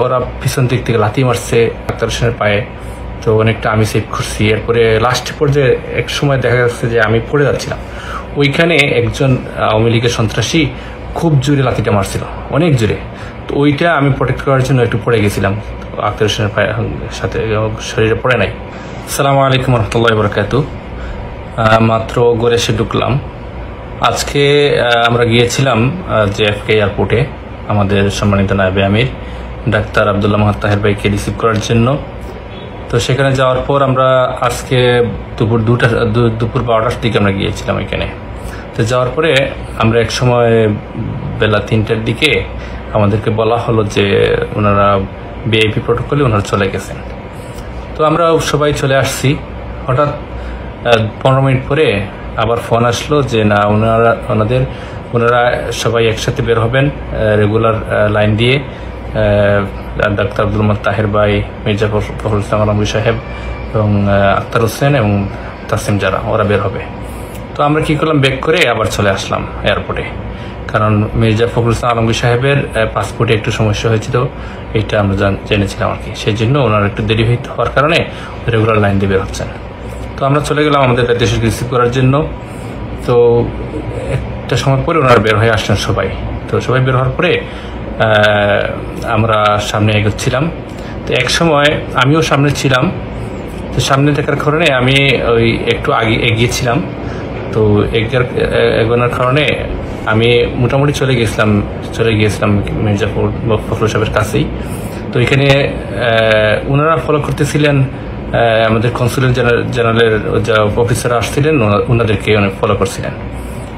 ওরা পিছন দিক থেকে লাথি মারছে আক্তার হোসেনের পায়ে, তো অনেকটা আমি সেভ করছি। এরপরে লাস্ট পর্যায়ে এক সময় দেখা যাচ্ছে যে আমি পড়ে যাচ্ছিলাম, ওইখানে একজন আওয়ামী লীগের সন্ত্রাসী খুব জোরে লাথিটা মারছিল, অনেক জোরে। তো ওইটা আমি প্রোটেক্ট করার জন্য একটু পড়ে গেছিলাম, আক্তার হোসেনের পায়ে সাথে শরীরে পড়ে নাই। আসসালামু আলাইকুম রহমতুল্লাহি বারাকাতু। মাত্র ঘরে এসে ঢুকলাম। আজকে আমরা গিয়েছিলাম JFK এয়ারপোর্টে আমাদের সম্মানিত নায়েবে আমির ডাক্তার আব্দুল্লাহ মাহাত তাহের ভাইকে রিসিভ করার জন্য। তো সেখানে যাওয়ার পর আমরা আজকে দুপুর 12টার দিকে আমরা গিয়েছিলাম এখানে। তো যাওয়ার পরে আমরা এক সময় বেলা 3টার দিকে আমাদেরকে বলা হলো যে ওনারা VIP প্রোটোকলে ওনারা চলে গেছেন। তো আমরা সবাই চলে আসছি। হঠাৎ 15 মিনিট পরে আবার ফোন আসলো যে না, ওনারা সবাই একসাথে বের হবেন রেগুলার লাইন দিয়ে। ডাক্তার আব্দুল মাহাত তাহের ভাই, মির্জা ফখরুল ইসলাম আলমগীর সাহেব এবং আক্তার হোসেন এবং তাসিম জারা, ওরা বের হবে। তো আমরা কি করলাম, ব্যাক করে আবার চলে আসলাম এয়ারপোর্টে, কারণ মির্জা ফখরুল ইসলাম আলমগীর সাহেবের পাসপোর্টে একটু সমস্যা হয়েছিল, এইটা আমরা জেনেছিলাম আর কি। সেই জন্য ওনার একটু দেরি হওয়ার কারণে রেগুলার লাইন দিয়ে বের হচ্ছেন। তো আমরা চলে গেলাম আমাদের দেশে রিসিভ করার জন্য। তো একটা সময় পরে ওনারা বের হয়ে আসলেন সবাই। তো সবাই বের হওয়ার পরে আমরা সামনে এগোচ্ছিলাম। তো এক সময় আমিও সামনে ছিলাম। তো সামনে থাকার কারণে আমি ওই একটু আগে এগিয়েছিলাম। তো এগোনোর কারণে আমি মোটামুটি চলে গিয়েছিলাম মির্জা ফখরুল সাহেবের কাছেই। তো এখানে ওনারা ফলো করতেছিলেন আমাদের কনসুলেট জেনারেলের যা অফিসাররা আসছিলেন, ওনাদেরকে অনেক ফলো করছিলেন।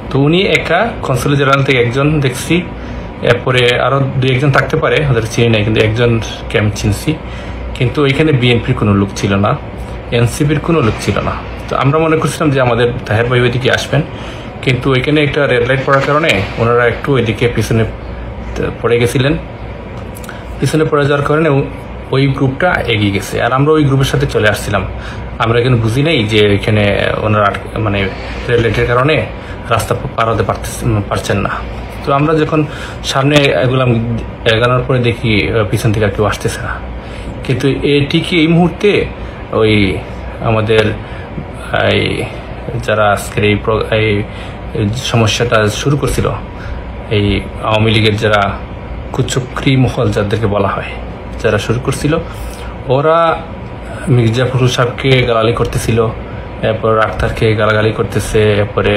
তো উনি একা কনসুলেট জেনারেল থেকে একজন দেখছি, এরপরে আরো 2-1জন থাকতে পারে, ওদের চিনি নাই, কিন্তু একজনকে আমি চিনছি। কিন্তু ওইখানে বিএনপির কোনো লোক ছিল না, এনসিপির কোনো লোক ছিল না। তো আমরা মনে করছিলাম যে আমাদের তাহের ভাই ওইদিকে আসবেন, কিন্তু ওইখানে একটা রেড লাইট পড়ার কারণে ওনারা একটু ওইদিকে পিছনে পড়ে গেছিলেন। পিছনে পড়ে যাওয়ার কারণে ওই গ্রুপটা এগিয়ে গেছে, আর আমরা ওই গ্রুপের সাথে চলে আসছিলাম। আমরা এখানে বুঝি নাই যে এখানে ওনারা মানে রেড লাইটের কারণে রাস্তা পার হতে পারছেন না। তো আমরা যখন সামনে এগোনোর পরে দেখি পিছন থেকে আর কেউ আসতেছে না। কিন্তু ঠিকই এই মুহূর্তে ওই আমাদের যারা আজকের এই সমস্যাটা শুরু করছিল, এই আওয়ামী লীগের যারা কুচক্রী মহল যাদেরকে বলা হয়, যারা শুরু করছিল, ওরা মির্জা ফখরুল সাহেবকে গালাগালি করতেছিল, এরপর আক্তারকে গালাগালি করতেছে, এরপরে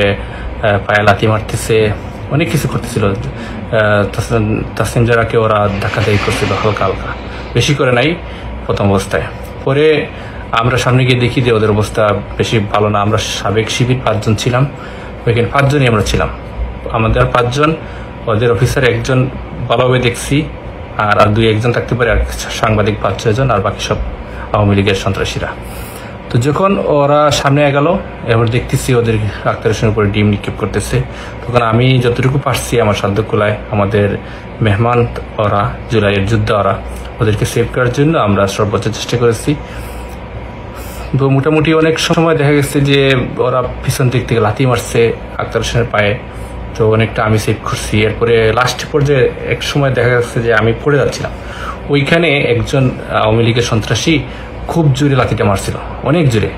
পায়ে লাথি মারতেছে, অনেক কিছু করতেছিল। তাসিম জারাকে ওরা ধাক্কাধাক্কি করছিল হালকা হালকা, বেশি করে নাই প্রথম অবস্থায়। পরে আমরা সামনে গিয়ে দেখি যে ওদের অবস্থা বেশি ভালো না। আমরা সাবেক শিবির 5 জন ছিলাম, ওইখানে 5 জনই আমরা ছিলাম। আমাদের 5 জন, ওদের অফিসার 1জন ভালোভাবে দেখছি, আর 2-1জন থাকতে পারে, আর সাংবাদিক 5-6 জন, আর বাকি সব আওয়ামী লীগের সন্ত্রাসীরা। তো যখন ওরা সামনে গেল, এবার দেখতেছি ওদের আক্তার হোসেনের উপরে ডিম নিক্ষেপ করতেছে। তখন আমি যতটুকু পারছি আমার সাধ্য কুলায়, আমাদের মেহমান ওরা, জুলাইয়ের যুদ্ধ ওরা, ওদেরকে সেভ করার জন্য আমরা সর্বোচ্চ চেষ্টা করেছি। তো মোটামুটি অনেক সময় দেখা গেছে যে ওরা পিছন দিক থেকে লাথি মারছে আক্তার হোসেনের পায়ে, তো অনেকটা আমি সেভ করছি। এরপরে লাস্ট পর্যায়ে এক সময় দেখা যাচ্ছে যে আমি পড়ে যাচ্ছিলাম, ওইখানে একজন আওয়ামী লীগের সন্ত্রাসী খুব জোরে লাথিটা মারছিল, অনেক জোরে।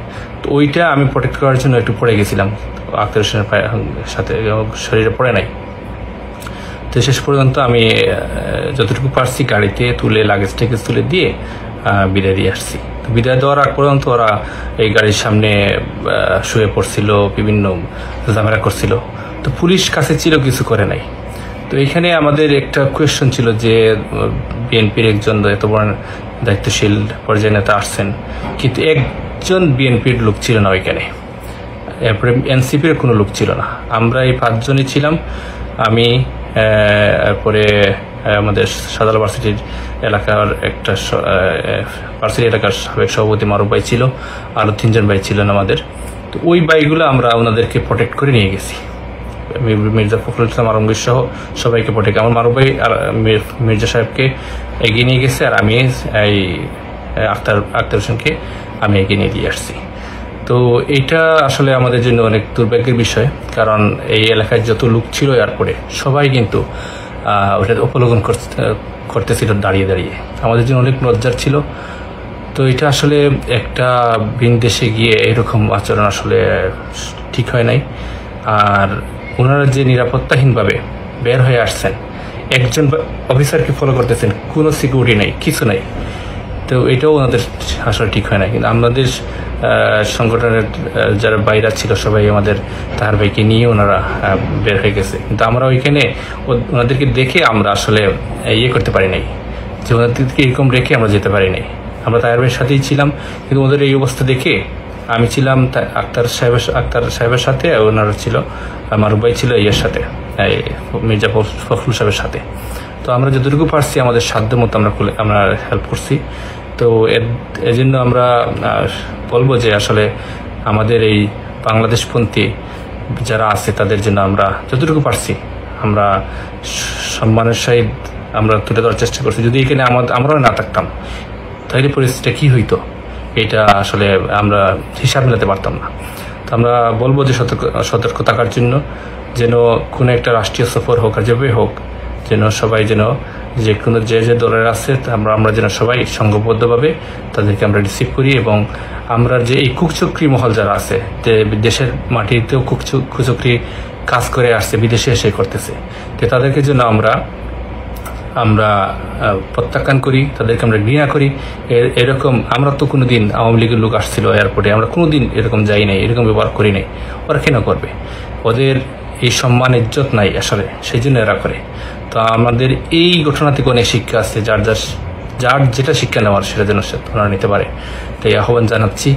তো ওইটা আমি প্রোটেক্ট করার জন্য একটু পড়ে গেছিলাম, আক্তার হোসেনের পায়ে সাথে শরীরে পড়ে নাই। তো শেষ পর্যন্ত আমি যতটুকু পারছি গাড়িতে তুলে, লাগেজ টেগেজ তুলে দিয়ে বিদায় দিয়ে আসছি। তো বিদায় দেওয়ার আগ পর্যন্ত ওরা এই গাড়ির সামনে শুয়ে পড়ছিল, বিভিন্ন ঝামেলা করছিল। তো পুলিশ কাছে ছিল, কিছু করে নাই। তো এখানে আমাদের একটা কোয়েশ্চন ছিল যে বিএনপির একজন এত বড় দায়িত্বশীল পর্যায়ে নেতা আসছেন, কিন্তু একজন বিএনপির লোক ছিল না ওইখানে, এরপরে এনসিপির কোনো লোক ছিল না। আমরা এই 5 জনই ছিলাম। আমি, এরপরে আমাদের সাদাল ভার্সিটির এলাকার একটা ভার্সিটি এলাকার সাবেক সভাপতি মারুফ ভাই ছিল, আরও 3জন ভাই ছিলেন আমাদের। তো ওই ভাইগুলো আমরা ওনাদেরকে প্রোটেক্ট করে নিয়ে গেছি, মির্জা ফখরুল ইসলাম আলমগীর সহ সবাইকে প্রোটেক্ট। আমার মারুফ ভাই আর মির্জা সাহেবকে এগিয়ে নিয়ে গেছে, আর আমি এই আক্তার হোসেনকে আমি এগিয়ে নিয়ে দিয়ে আসছি। তো এইটা আসলে আমাদের জন্য অনেক দুর্ভাগ্যের বিষয়, কারণ এই এলাকায় যত লোক ছিল এয়ারপোর্টে সবাই কিন্তু ওটা উপলব্ধ করতেছিল দাঁড়িয়ে দাঁড়িয়ে, আমাদের জন্য অনেক লজ্জার ছিল। তো এটা আসলে একটা ভিন দেশে গিয়ে এরকম আচরণ আসলে ঠিক হয় নাই। আর ওনারা যে নিরাপত্তাহীনভাবে বের হয়ে আসছেন, একজন অফিসারকে ফলো করতেছেন, কোনো সিকিউরিটি নেই, কিছু নাই। তো এটাও ওনাদের আসলে ঠিক হয় না। কিন্তু আমাদের সংগঠনের যারা বাইরা ছিল সবাই আমাদের তাহার ভাইকে নিয়ে ওনারা বের হয়ে গেছে। কিন্তু আমরা ওইখানে ওনাদেরকে দেখে আমরা আসলে ইয়ে করতে পারি নাই, যে ওনাদেরকে এরকম রেখে আমরা যেতে পারি নাই। আমরা তাহার ভাইয়ের সাথেই ছিলাম, কিন্তু ওদের এই অবস্থা দেখে আমি ছিলাম আক্তার সাহেবের সাথে, ওনারা ছিল মারুফ ভাই ছিল ইয়ের সাথে, মির্জা ফখরুল সাহেবের সাথে। তো আমরা যতটুকু পারছি আমাদের সাধ্য মতো আমরা হেল্প করছি। তো এর জন্য আমরা বলবো যে আসলে আমাদের এই বাংলাদেশপন্থী যারা আছে তাদের জন্য আমরা যতটুকু পারছি আমরা সম্মানের সহিত আমরা তুলে ধরার চেষ্টা করছি। যদি এখানে আমরাও না থাকতাম তাহলে পরিস্থিতিটা কী হইতো এটা আসলে আমরা হিসাব মেলাতে পারতাম না। তো আমরা বলবো যে সতর্ক থাকার জন্য, যেন কোনো একটা রাষ্ট্রীয় সফর হোক আর যেভাবে হোক, যেন সবাই যেন যে কোনো যে দলের আছে আমরা যেন সবাই সংঘবদ্ধভাবে তাদেরকে আমরা রিসিভ করি। এবং আমরা যে এই কুচক্রি মহল যারা আছে, যে দেশের মাটিতেও কুচক্রি কাজ করে আসছে, বিদেশে এসে করতেছে, তো তাদেরকে যেন আমরা প্রত্যাখ্যান করি, তাদেরকে আমরা ঘৃণা করি। এরকম আমরা তো কোনোদিন আওয়ামী লীগের লোক আসছিল এয়ারপোর্টে, আমরা কোনোদিন এরকম যাই নাই, এরকম ব্যবহার করি নাই। ওরা কেন করবে? ওদের এই সম্মান ইজ্জত নাই আসলে, সেই জন্য এরা করে। তো আমাদের এই ঘটনা থেকে অনেক শিক্ষা আছে, যার যেটা শিক্ষা নেওয়ার সেটা যেন ওনারা নিতে পারে। তাই আহ্বান জানাচ্ছি।